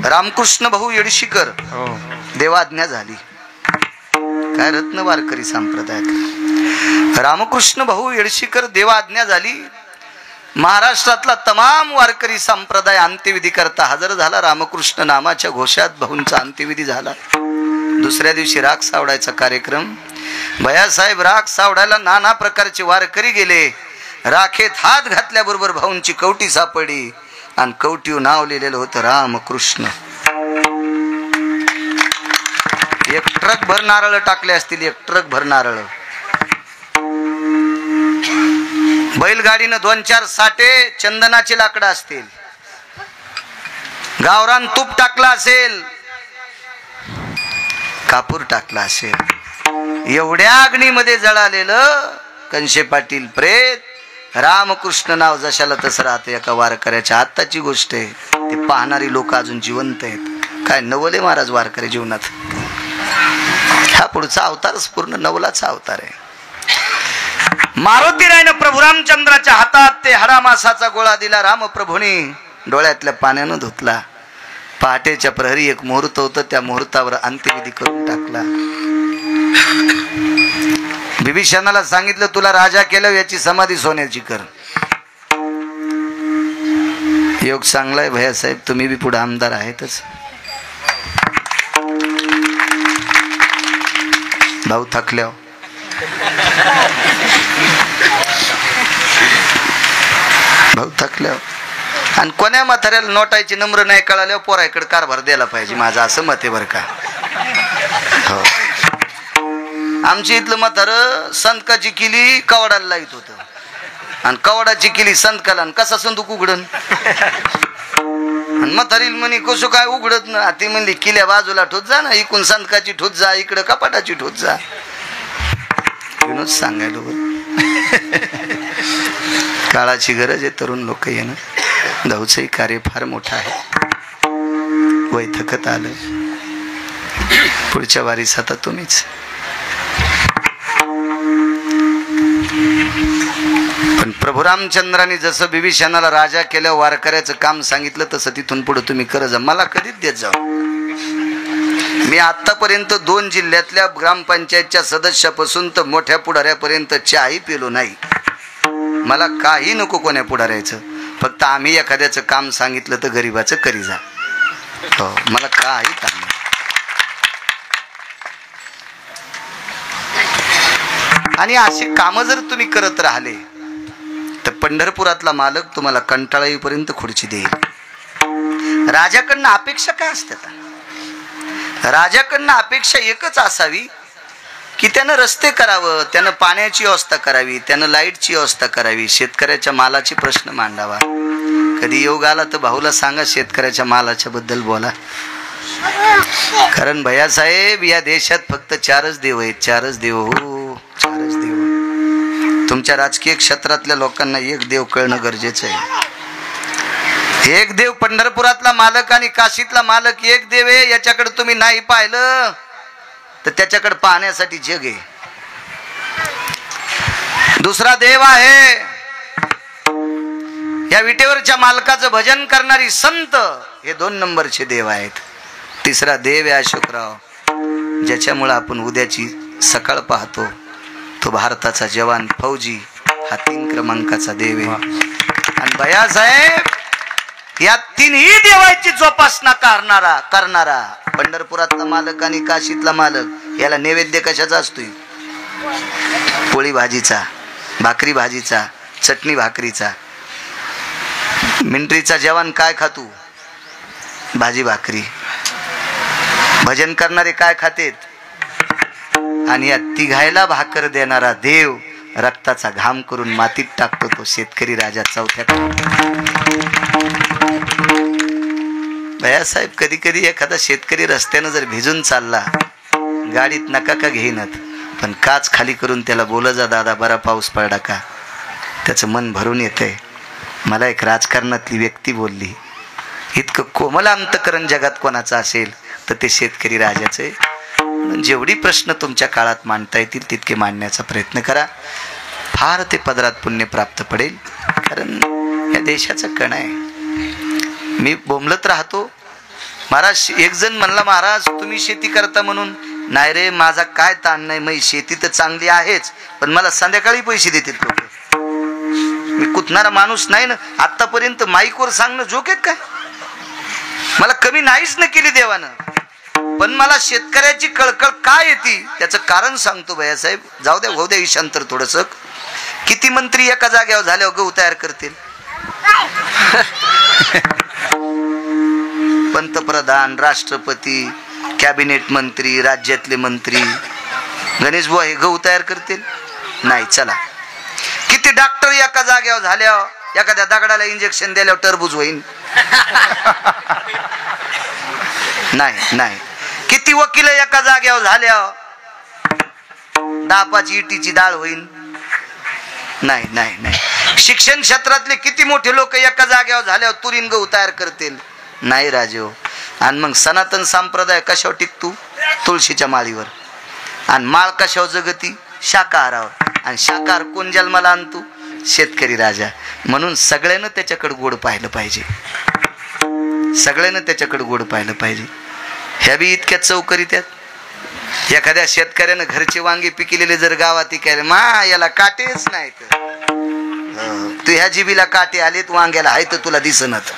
रामकृष्ण भाऊ येडशीकर देवाज्ञा झाली. काय रत्न वारकरी संप्रदायात रामकृष्ण भाऊ येडशीकर देवाज्ञा झाली. महाराष्ट्रातला तमाम वारकरी संप्रदाय अंत्यविधी करता हजर झाला. रामकृष्ण नामाच्या घोषात भाऊंचा अंत्यविधी झाला. दुसऱ्या दिवशी राख सावडायचा कार्यक्रम. भैयासाहेब राख सावडायला नाना प्रकारचे वारकरी गेले. राखेत हात घातल्याबरोबर भाऊंची कवटी सापडली आणि कवटीवर नाव लिहिलेलं होतं रामकृष्ण. एक ट्रक भर नारळ टाकले असतील, एक ट्रक भर नारळ. बैलगाडीनं 2-4 साठे चंदनाचे लाकडं असतील. गावरान तूप टाकला असेल, कापूर टाकला असेल. एवढ्या अग्नीमध्ये जळालेलं कंशे पाटील प्रेत रामकृष्ण नाव जशाला तसं राहते. एका वारकऱ्याच्या आत्ताची गोष्ट आहे. ते पाहणारी लोक अजून जिवंत आहेत. काय नवले महाराज वारकरी जीवनात. हा पुढचा अवतारच पूर्ण नवलाचा अवतार आहे. मारुतीरायनं प्रभू रामचंद्राच्या हातात ते हरा मासाचा गोळा दिला. रामप्रभूंनी डोळ्यातल्या पाण्यानं धुतला. पहाटेच्या प्रहरी एक मुहूर्त होतं, त्या मुहूर्तावर अंत्यविधी करून टाकला. बिभीषणाला सांगितलं तुला राजा केलं, याची समाधी सोन्याची कर. योग चांगलाय भैयासाहेब, तुम्ही बी पुढे आमदार आहेतच. भाऊ थकल्या भाऊ थकल्या. आणि कोण्या म्हाताऱ्याला नोटायची नम्र नाही कळाल्यावर पोराकडे कारभार द्यायला पाहिजे, माझं असं मत आहे बरं का. हो, आमची इथलं म्हातार संतकाची किली कवडाला लाईत होत आणि कवडाची किली संतकाला. कसा संदूक उघडन. आणि म्हातारील म्हणे कसं काय उघडत ना. ती म्हणली किल्या बाजूला ठोत जा ना, इकडून संतकाची ठोत जा, इकडं कपाटाची ठोत जा. विनोद सांगायला काळाची गरज आहे. तरुण लोक येणं. धाऊचंही कार्य फार मोठं आहे. वय थकत आलं. पुढच्या वारीस आता तुम्हीच. पण प्रभू रामचंद्राने जसं बिभीषणाला राजा केलं, वारकऱ्याचं काम सांगितलं, तसं तिथून पुढे तुम्ही करत जा. मला कधीच देत जाऊ. मी आतापर्यंत 2 जिल्ह्यातल्या ग्रामपंचायतच्या सदस्यापासून तर मोठ्या पुढाऱ्यापर्यंत चहाही पिलो नाही. मला काही नको कोण्या पुढाऱ्याचं. फक्त आम्ही एखाद्याचं काम सांगितलं तर गरीबाचं करी जा. हो, मला काही काम नाही. आणि असे काम जर तुम्ही करत राहिले तर पंढरपुरातला मालक तुम्हाला कंटाळा येईपर्यंत खुर्ची देईल. राजाकडनं अपेक्षा काय असतात? राजाकडनं अपेक्षा एकच असावी की त्यानं रस्ते करावं, त्यानं पाण्याची व्यवस्था करावी, त्यानं लाईटची व्यवस्था करावी, शेतकऱ्याच्या मालाची प्रश्न मांडावा. कधी योग आला तर भाऊला सांगा शेतकऱ्याच्या मालाच्या बद्दल बोला. कारण भैयासाहेब या देशात फक्त 4च देव आहेत. 4च देव. हो, 4च देव. तुमच्या राजकीय क्षेत्रातल्या लोकांना एक देव कळणं गरजेचं आहे. एक देव पंढरपुरातला मालक आणि काशीतला मालक एक देव आहे. याच्याकडे तुम्ही नाही पाहिलं तर त्याच्याकडे पाहण्यासाठी जग आहे. दुसरा देव आहे या विटेवरच्या मालकाचं भजन करणारी संत. हे 2 नंबरचे देव आहेत. तिसरा देव आहे अशोकराव, ज्याच्यामुळे आपण उद्याची सकाळ पाहतो. तो भारताचा जवान फौजी. हा 3 क्रमांकाचा देव आहे. आणि भैयासाहेब या 3ही देवाची जोपासना करणारा पंढरपुरातला मालक आणि काशीतला मालक. याला नैवेद्य कशाचा असतोय? पोळी भाजीचा, भाकरी भाजीचा, चटणी भाकरीचा. मिलिटरीचा जवान काय खातो? भाजी भाकरी. भजन करणारे काय खातेत? आणि या तिघायला भाकर देणारा देव रक्ताचा घाम करून मातीत टाकतो तो शेतकरी राजा 4थ्या. भैयासाहेब कधी कधी एखादा शेतकरी रस्त्यानं जर भिजून चालला, गाडीत नका का घेईनात, पण काच खाली करून त्याला बोला जा दादा बरा पाऊस पडला का, त्याचं मन भरून येतंय. मला एक राजकारणातली व्यक्ती बोलली, इतकं कोमल अंतकरण जगात कोणाचं असेल तर ते शेतकरी राजाचं आहे. जेवढी प्रश्न तुमच्या काळात मांडता येतील तितके मांडण्याचा प्रयत्न करा. फार ते पदरात पुण्य प्राप्त पडेल. कारण या देशाचं कण आहे. मी बोंबलत राहतो महाराज एक जण म्हणला, महाराज तुम्ही शेती करता म्हणून. नाही रे, माझा काय ताण नाही, मग शेती तर चांगली आहेच, पण मला संध्याकाळी पैसे देतील लोक. मी कुतणारा माणूस नाही ना. आतापर्यंत माईकवर सांगणं जोक आहे काय? मला कमी नाहीच ना केली देवानं, पण मला शेतकऱ्याची कळकळ काय येते त्याचं कारण सांगतो भैयासाहेब. जाऊ द्या, होऊ द्या ईशांतर थोडस. किती मंत्री एका जाग्यावर झाल्यावर गहू तयार करतील? पंतप्रधान, राष्ट्रपती, कॅबिनेट मंत्री, राज्यातले मंत्री, गणेश बुवा हे गहू तयार करतील? नाही. चला, किती डॉक्टर एका जाग्यावर झाल्यावर एखाद्या दगडाला इंजेक्शन दिल्यावर टरबूज होईल? नाही नाही. किती वकील एका जाग्यावर झाल्यावर 10-5 इटीची डाळ होईल? नाही नाही नाही. शिक्षण क्षेत्रातले किती मोठे लोक एका जाग्यावर झाल्यावर तुरीन गहू तयार करतील? नाही राजेहो. आणि मग सनातन संप्रदाय कशावर टिकतो? तुळशीच्या माळीवर. आणि माळ कशावर जगती? शाकाहारावर. आणि शाकाहार कोण जन्माला आणतो? शेतकरी राजा. म्हणून सगळ्यांना त्याच्याकडे गोड पाहिलं पाहिजे, सगळ्यांना त्याच्याकडे गोड पाहिलं पाहिजे. ह्या बी इतक्या चौकरीत आहेत. एखाद्या शेतकऱ्यानं घरचे वांगे पिकलेले जर गावात इकायला, मा याला काटेच नाहीत. तू ह्या जिबीला काटे आलेत, वांग्याला आहे तर तुला दिसनत.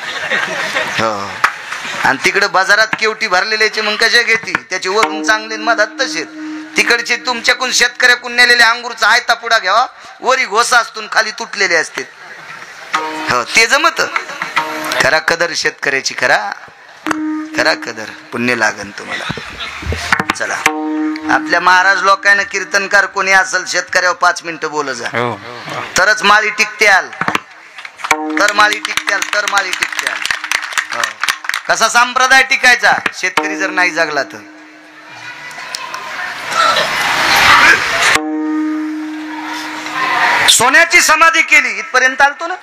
हो. आणि तिकडे बाजारात केवटी भरलेल्याचे मग कशा घेती? त्याचे वरून चांगले मधात तसेच. तिकडचे तुमच्याकडून शेतकऱ्याकडून नेलेले अंगूरचा आयता पुडा घ्यावा, वरी घोसा असतून खाली तुटलेले असते. हो, ते जमत. खरा कदर शेतकऱ्याची, खरा खरा कदर. पुण्य लागन तुम्हाला. चला, आपल्या महाराज लोकांना कीर्तनकार कोणी असेल शेतकऱ्यावर 5 मिनिटं बोल जा, तरच माळी टिकत्याल, तर माळी टिकत्याल, तर माळी टिकत्याल. हो. कसा संप्रदाय टिकायचा शेतकरी जर नाही जगला तर? सोन्याची समाधी केली, इथपर्यंत आलतो ना.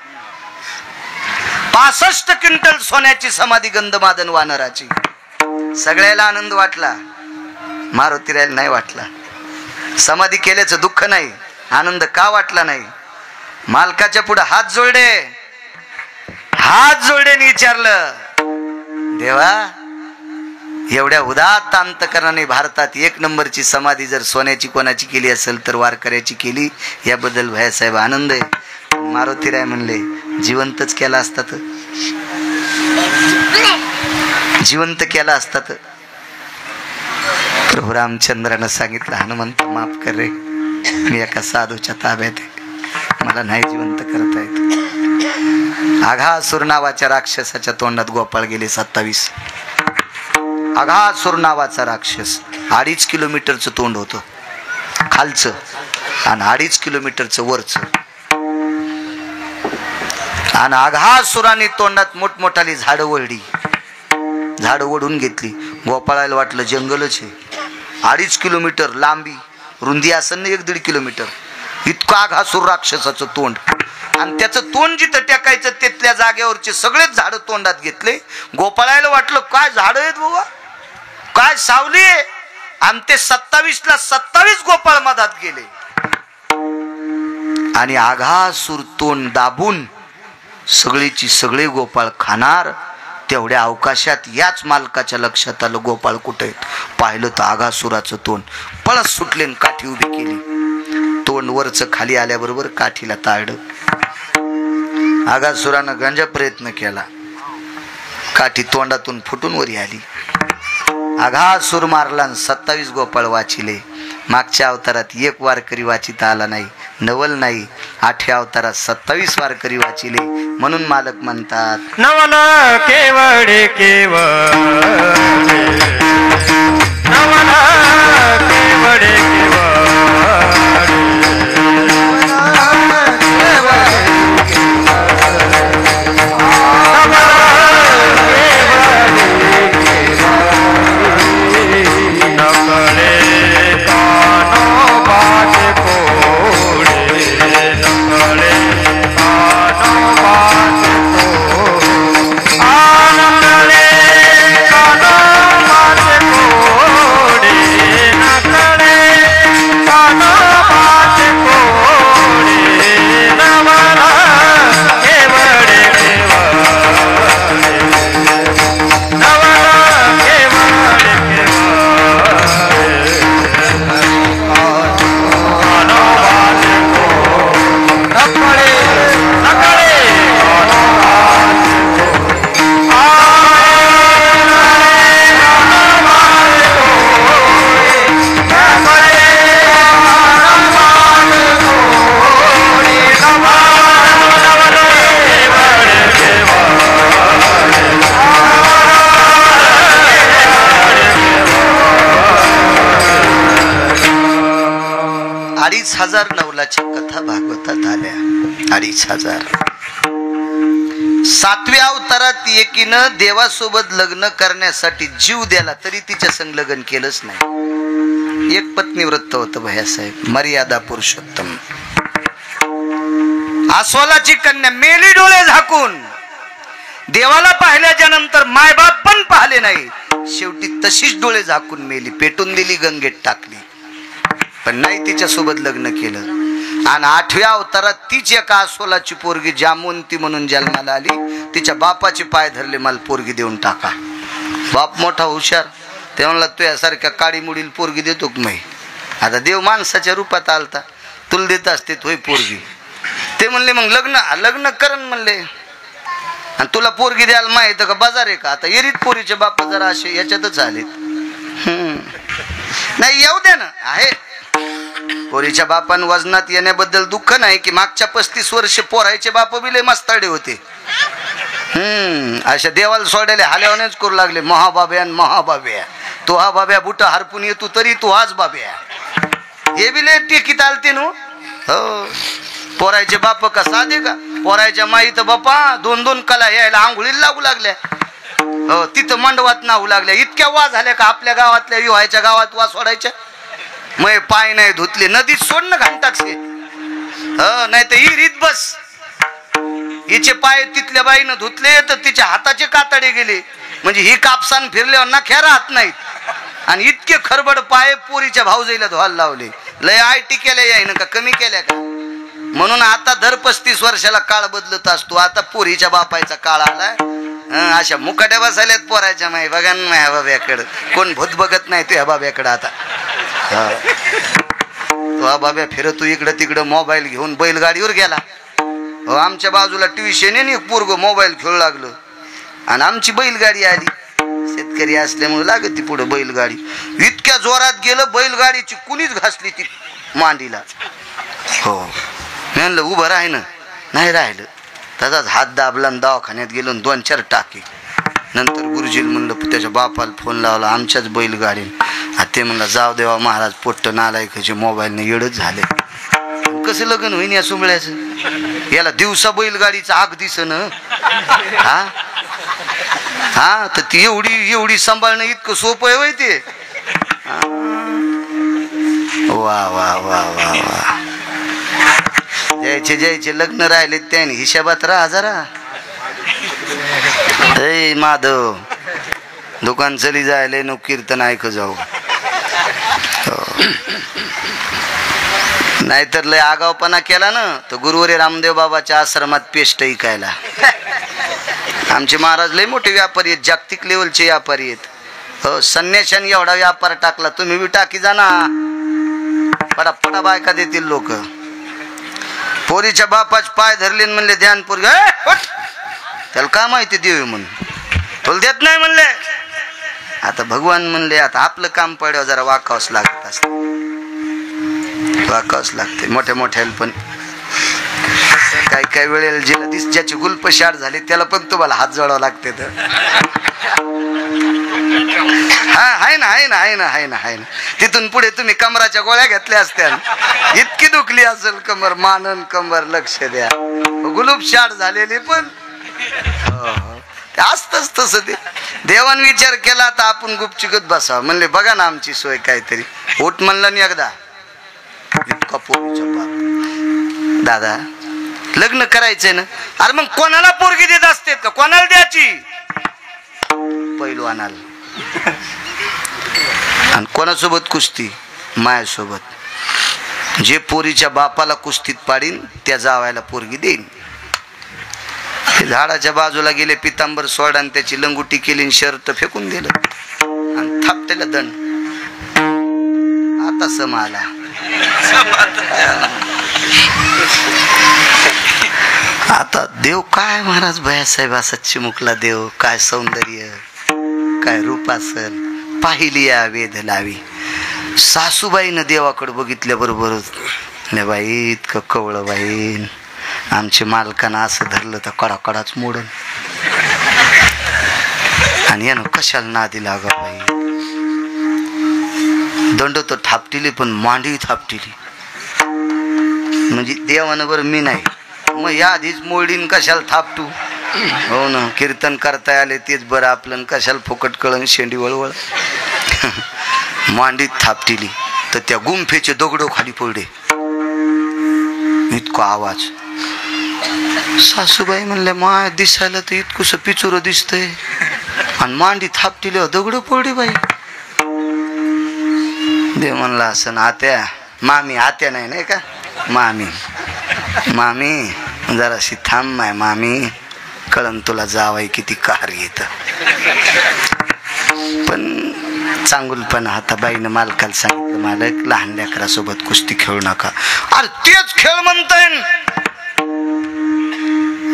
65 क्विंटल सोन्याची समाधी गंधमादन वानराची. सगळ्याला आनंद वाटला, मारुतीरायला नाही वाटला. समाधी केल्याचं दुःख नाही, आनंद का वाटला नाही? मालकाच्या पुढे हात जोडले, हात जोडल्याने विचारलं, देवा एवढ्या उदात्त अंतकरणाने भारतात 1 नंबरची समाधी जर सोन्याची कोणाची केली असेल तर वारकऱ्याची केली, याबद्दल भैयासाहेब आनंद आहे. मारुतीराय म्हणले, जिवंतच केला असतात, जिवंत केला असतात. प्रभू रामचंद्रानं सांगितलं, हनुमंत माफ कर रे, मी एका साधूच्या ताब्यात आहे, मला नाही जिवंत करता येत. आघासुर नावाच्या राक्षसाच्या तोंडात गोपाळ गेले 27. आघासुर नावाचा राक्षस 2.5 किलोमीटरचं तोंड होतं खालचं आणि 2.5 किलोमीटरचं वरचं. आणि आघासुराने तोंडात मोठमोठाली झाडं वळली, झाडं ओढून घेतली. गोपाळाला वाटलं जंगलच आहे. 2.5 किलोमीटर लांबी, रुंदी असेल ना 1-1.5 किलोमीटर, इतकं आघासुर राक्षसाचं तोंड. आणि त्याचं तोंड जिथं टेकायचं तिथल्या जागेवरचे सगळेच झाडं तोंडात घेतले. गोपाळाला वाटलं काय झाडं आहेत बाबा, काय सावली आहे. आणि ते 27ला 27 गोपाळ मधात गेले. आणि आघासुर तोंड दाबून सगळीची सगळे गोपाळ खाणार. तेवढ्या अवकाशात याच मालकाच्या लक्षात आलं गोपाळ कुठे आहेत. पाहिलं तर आघासुराचं तोंड. पळस सुटले, काठी उभी केली. तोंड वरचं खाली आल्याबरोबर काठीला ताळलं. आघासुरानं गंजा प्रयत्न केला, काठी तोंडातून फुटून वरी आली. आघासुर मारला, 27 गोपाळ वाचिले. मागच्या अवतारात 1 वारकरी वाचिता आला नाही, नवल नाही. 8व्या अवतारात 27 वारकरी वाचिले. म्हणून मालक म्हणतात, नवल केवडे केवडे, नवल केवडे 2,500 नवलाच्या कथा भागवतात आल्या. 2,500. 7व्या अवतारात एकीनं देवासोबत लग्न करण्यासाठी जीव द्याला तरी तिच्या संग लग्न केलंच नाही. एक पत्नी व्रत होतं भैयासाहेब, मर्यादा पुरुषोत्तम. अस्वलाची कन्या मेली डोळे झाकून. देवाला पाहिल्याच्या नंतर मायबाप पण पाहिले नाही. शेवटी तशीच डोळे झाकून मेली, पेटून दिली, गंगेत टाकली. पण नाही तिच्या सोबत लग्न केलं. आणि 8व्या अवतारात तीच एका अस्वलाची पोरगी जामवंती म्हणून जन्माला आली. तिच्या बापाचे पाय धरले, मला पोरगी देऊन टाका. बाप मोठा हुशार, ते म्हणला तुझ्यासारख्या काळी मुडील पोरगी देतो की मी. आता देव माणसाच्या रूपात आलता, तुला देत असते होय पोरगी. ते म्हणले मग लग्न करण म्हणले. आणि तुला पोरगी द्यायला माहित का बाजार आहे का. आता एरीत पोरीचे बाप जरा असे याच्यातच आलेत. नाही येऊ दे ना. आहे पोरीच्या बापान वजनात येण्याबद्दल दुःख नाही की मागच्या 35 वर्ष पोरायचे बाप बी लय मस्ताडे होते. अशा देवाला सोडायला हाल्यावण्याच करू लागले. महाबाब्या तो हा बाब्या बुट हरपून येतो तरी तू हाच बाब्या. हे बी लय टेकीत आलते न. हो पोरायचे बाप का साधे का. पोरायच्या माई तर बापा 2-2 कला यायला आंघोळीला लागू लागल्या. हो तिथं मंडवात नाहू लागल्या. इतक्या वास झाल्या का आपल्या गावातल्या विवाहाच्या गावात वास सोडायच्या. मग पाय नाही धुतले, नदीत सोडणं घंटाचे. हो नाही तर इरीत बस. हिचे पाय तिथल्या बाईनं धुतले तर तिच्या हाताचे कातडे गेले. म्हणजे ही कापसान फिरल्यावर ना ख्या राहत नाहीत. आणि इतके खरबड पाय पोरीच्या भाऊजाईला धुवायला लावले. लय आयटी केल्या यायनं का कमी केल्या का. म्हणून आता दर 35 वर्षाला काळ बदलत असतो. आता पोरीच्या बापायचा काळ आलाय. अशा मुकाट्या बसायल्यात पोरायच्या माई. बघा ना माझ्या बाब्याकडं कोण भूत बघत नाही तुझ्या बाब्याकडं. आता तो बाब्या फिरतो इकडं तिकडं मोबाईल घेऊन बैलगाडीवर गेला. आमच्या बाजूला ट्युशन एक पोरग मोबाईल खेळू लागलं. आणि आमची बैलगाडी आली. शेतकरी असल्यामुळे लागत ती पुढे बैलगाडी. इतक्या जोरात गेलं बैलगाडीची कुणीच घासली ती मांडीला. हो म्हणलं उभं राह ना. नाही राहिलं. त्याचाच हात दाबला आणि दवाखान्यात गेलो 2-4 टाके. नंतर गुरुजीला म्हणलं त्याच्या बापाला फोन लावला आमच्याच बैलगाडीने. ते म्हणलं जाऊ देवा महाराज पोट्ट नालायकाचे मोबाईलने येडच झाले. कसं लग्न होईन या सुंबळ्याचं. याला दिवसा बैलगाडीचं आग दिसन. हा तर ती एवढी सांभाळणं इतकं सोपं आहे. ते वा वा वा वा वा. ज्याचे लग्न राहिले त्याने हिशाबात राहा जरा. ए माधव दुकान चली जायले नो कीर्तन ऐक जाऊ. नाहीतर लय आगावपणा केला ना तर गुरुवारी रामदेव बाबाच्या आश्रमात पेस्ट ऐकायला. आमचे महाराज लय मोठे व्यापारी आहेत, जागतिक लेवलचे व्यापारी आहेत. हो संन्याशाने एवढा व्यापार टाकला. तुम्ही बी टाकी जा ना. पटापटा बायका देतील लोक. पोरीच्या बापाच पाय धरले म्हणले ध्यान पोरग. त्याला काय माहिती देव म्हणून तुला देत नाही म्हणले. आता भगवान म्हणले आता आपलं काम पडल्यावर जरा वाकावंच लागत असत. वाकावंच लागते मोठ्या मोठ्याला पण. काही वेळेला जिला ज्याची गुल्प शार झाली त्याला पण तुम्हाला हात जोडावं लागते. तर आहे ना. तिथून पुढे तुम्ही कमराच्या गोळ्या घेतल्या असत्या. इतकी दुखली असेल कमर. मानन कंबर लक्ष द्या. गुलूप शार झालेली पण असतच तसं. ते देवान विचार केला तर आपण गुपचिकत बसावं. म्हणले बघा ना आमची सोय काहीतरी. उठ म्हणलं नाही एकदा. इतका पोरीचा बाप. दादा लग्न करायचंय ना. अरे मग कोणाला पोरगी देत असते का. कोणाला द्यायची. पैलवानाला. आणि कोणासोबत कुस्ती. मायासोबत. जे पोरीच्या बापाला कुस्तीत पाडीन त्या जावायला पोरगी देईन. झाडाच्या बाजूला गेले पितांबर सोडा आणि त्याची लंगुटी केली शर्ट फेकून दिलं आणि थापटेला दंड. आता सम आला. आता देव काय महाराज भैयासाहेब असा चिमुकला देव. काय सौंदर्य काय रूप असल. पाहिली या वेध लावी. सासूबाईनं देवाकडे बघितल्या बरोबर बाई इतकं कवळं बाई. आमच्या मालकानं असं धरलं तर कडाकडाच मोडन. आणि यानं कशाला नादी लागा बाई. दंड तर थापटिली पण मांडी थापटिली. म्हणजे देवानं बरं मी नाही, मग या आधीच मोडीन कशाला थापटू. हो ना, कीर्तन करता आले तेच बरं आपलं, कशाला फुकट कळण शेंडी वळवळ. मांडीत थापटिली तर त्या गुंफेचे दगडो खाली पडले, इतका आवाज. सासूबाई म्हणल्या माय दिसायला तर इतकंसं पिचुरं दिसतंय आणि मांडी थापटिले दगड पडले बाई. देव म्हणला असं आत्या, मामी, आत्या नाही का, मामी, मामी जराशी थांब माय मामी, कळण तुला जावाय किती कार येत. पण चांगुलपणा आता बाईनं मालकाला सांगितलं, मालक लहान लेकरासोबत कुस्ती खेळू नका. अरे तेच खेळ म्हणताय.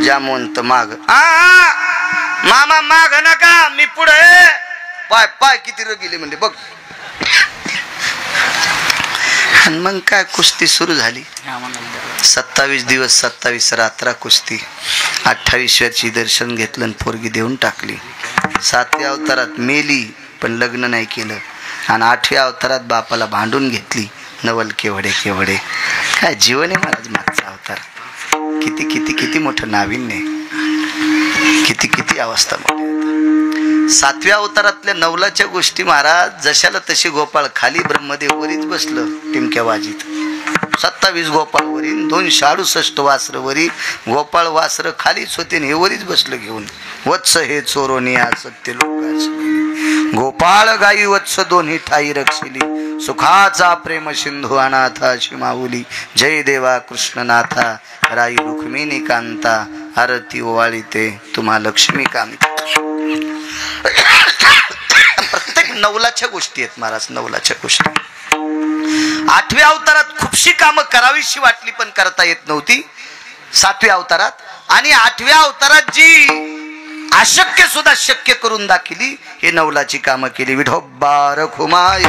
जामवंत माग, मामा माग नका, मी पुढे. पाय पाय किती रगिले म्हणजे बघ. आणि मग काय कुस्ती सुरू झाली. 27 दिवस 27 रात्रा कुस्ती. 28व्याची दर्शन घेतलं आणि पोरगी देऊन टाकली. 7व्या अवतारात मेली पण लग्न नाही केलं, आणि 8व्या अवतारात बापाला भांडून घेतली. नवल केवढे केवढे काय जीवन आहे महाराज मागचा अवतार. किती किती किती मोठं नाविन्य, किती किती अवस्था मोठी. 7व्या अवतारातल्या नवलाच्या गोष्टी महाराज जशाला तशी. गोपाळ खाली ब्रह्मदेव वरीच बसलं टिमक्या वाजीत. 27 गोपाळ वरी, 268 वासर वरी. गोपाळ वासर खालीच होते, हे वरीच बसलं घेऊन. वत्स हे चोरोनिया सत्य लोकाची, गोपाळ गाई वत्स दोन्ही ठाई रक्षिली. सुखाचा प्रेम सिंधू अनाथा शिमाऊली. जय देवा कृष्णनाथा राई रुक्मिणी कांता. आरती ओवाळीते तुम्हा लक्ष्मी कांता. प्रत्येक नवलाच्या गोष्टी आहेत महाराज, नवलाच्या गोष्टी. 8व्या अवतारात खूपशी कामं करावीशी वाटली पण करता येत नव्हती 7व्या अवतारात. आणि 8व्या अवतारात जी अशक्य सुद्धा शक्य करून दाखिली, हे नवलाची कामं केली. विठोबा रखुमाई,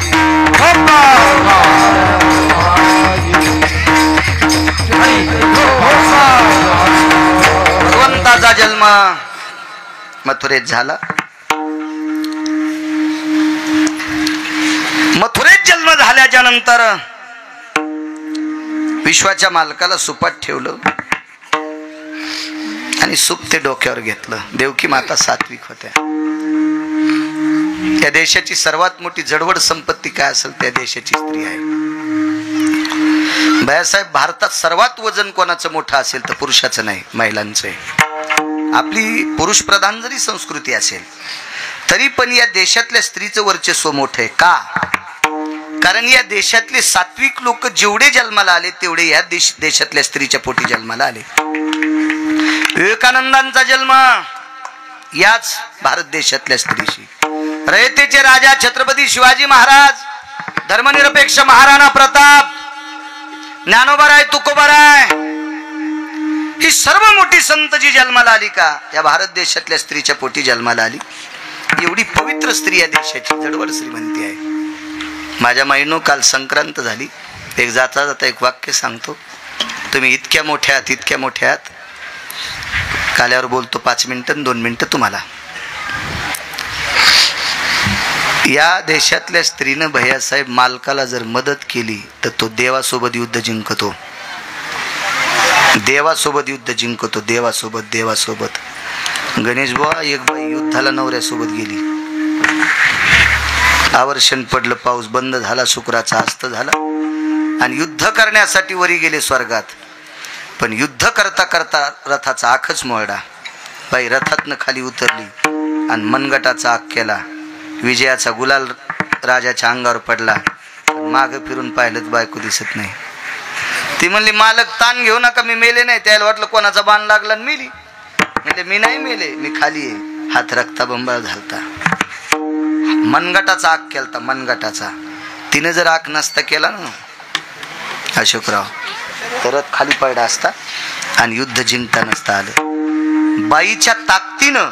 भगवंताचा जन्म मथुरेत झाला. मथुरेत जन्म झाल्याच्या नंतर विश्वाच्या मालकाला सुपात ठेवलं आणि सुप ते डोक्यावर घेतलं. देवकी माता सात्विक होत्या. त्या देशाची सर्वात मोठी जडवड संपत्ती काय असेल त्या देशाची स्त्री आहे. भैयासाहेब, भारतात सर्वात वजन कोणाचं मोठं असेल तर पुरुषाचं नाही, महिलांचं आहे. आपली पुरुष प्रधान जरी संस्कृती असेल तरी पण या देशातल्या स्त्रीचं वर्चस्व मोठं आहे. का? कारण या देशातले सात्विक लोक जेवढे जन्माला आले तेवढे या देशातल्या स्त्रीच्या पोटी जन्माला आले. विवेकानंदांचा जन्म याच भारत देशातल्या स्त्रीशी. रयतेचे राजा छत्रपती शिवाजी महाराज, धर्मनिरपेक्ष महाराणा प्रताप, ज्ञानोबाराय, तुकोबाराय, ही सर्व मोठी संत जी जन्माला आली का या भारत देशातल्या स्त्रीच्या पोटी जन्माला आली. एवढी पवित्र स्त्री या देशाची जडवड श्रीमंती आहे. माझ्या माईनो, काल संक्रांत झाली. एक जाता जाता एक वाक्य सांगतो. तुम्ही इतक्या मोठ्या आहात, इतक्या मोठ्या आहात. काल्यावर बोलतो 5 मिनिटं 2 मिनिटं तुम्हाला. या देशातल्या स्त्रीनं भैयासाहेब मालकाला जर मदत केली तर तो देवासोबत युद्ध जिंकतो. देवासोबत युद्ध जिंकतो. देवासोबत, देवासोबत. गणेश बुवा, एक बाई युद्धाला नवऱ्यासोबत गेली. आवर्षण पडलं, पाऊस बंद झाला, शुक्राचा अस्त झाला आणि युद्ध करण्यासाठी वरी गेले स्वर्गात. पण युद्ध करता करता रथाचा आखच मोडला. बाई रथातनं खाली उतरली आणि मनगटाचा आख केला. विजयाचा गुलाल राजाच्या अंगावर पडला. माग फिरून पाहिलं बायको दिसत नाही. ती म्हणली, मालक ताण घेऊ नका, मी मेले नाही. त्याला वाटलं कोणाचा बाण लागला आणि मेली. म्हणजे मी नाही मेले, मी खाली आहे. हात रक्ताबंबाळ झालता. मनगटाचा आख केलता, मनगटाचा. तिने जर आख नसता केला ना अशोकराव, तरच खाली पडला असता आणि युद्ध जिंकता नसता आलं. बाईच्या ताकदीनं